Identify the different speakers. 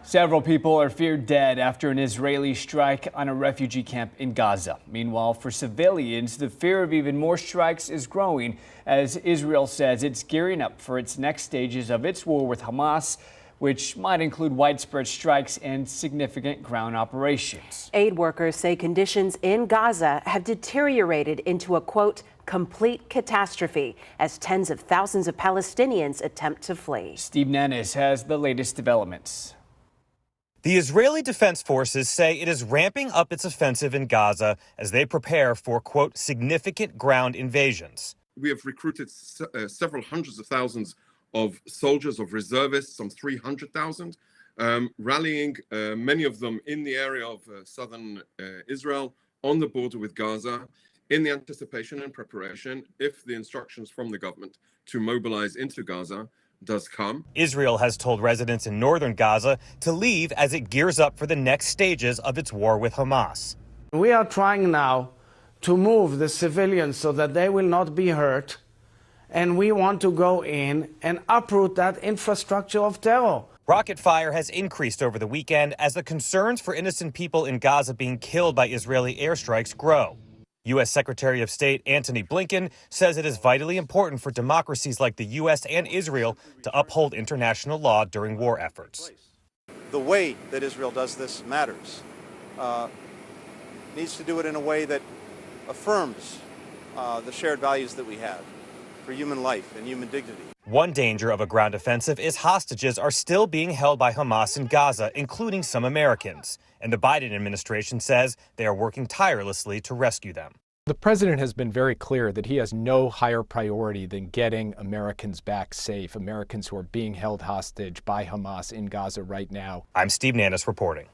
Speaker 1: Several people are feared dead after an Israeli strike on a refugee camp in Gaza. Meanwhile, for civilians, the fear of even more strikes is growing as Israel says it's gearing up for its next stages of its war with Hamas, which might include widespread strikes and significant ground operations.
Speaker 2: Aid workers say conditions in Gaza have deteriorated into a, quote, complete catastrophe as tens of thousands of Palestinians attempt to flee.
Speaker 1: Steve Nannis has the latest developments.
Speaker 3: The Israeli Defense Forces say it is ramping up its offensive in Gaza as they prepare for, quote, significant ground invasions.
Speaker 4: We have recruited several hundreds of thousands of soldiers, of reservists, some 300,000, rallying many of them in the area of southern Israel on the border with Gaza in the anticipation and preparation if the instructions from the government to mobilize into Gaza does come.
Speaker 3: Israel has told residents in northern Gaza to leave as it gears up for the next stages of its war with Hamas.
Speaker 5: We are trying now to move the civilians so that they will not be hurt, and we want to go in and uproot that infrastructure of terror.
Speaker 3: Rocket fire has increased over the weekend as the concerns for innocent people in Gaza being killed by Israeli airstrikes grow. U.S. Secretary of State Antony Blinken says it is vitally important for democracies like the U.S. and Israel to uphold international law during war efforts.
Speaker 6: The way that Israel does this matters. Needs to do it in a way that affirms the shared values that we have for human life and human dignity.
Speaker 3: One danger of a ground offensive is hostages are still being held by Hamas in Gaza, including some Americans. And the Biden administration says they are working tirelessly to rescue them.
Speaker 7: The president has been very clear that he has no higher priority than getting Americans back safe, Americans who are being held hostage by Hamas in Gaza right now.
Speaker 3: I'm Steve Nannis reporting.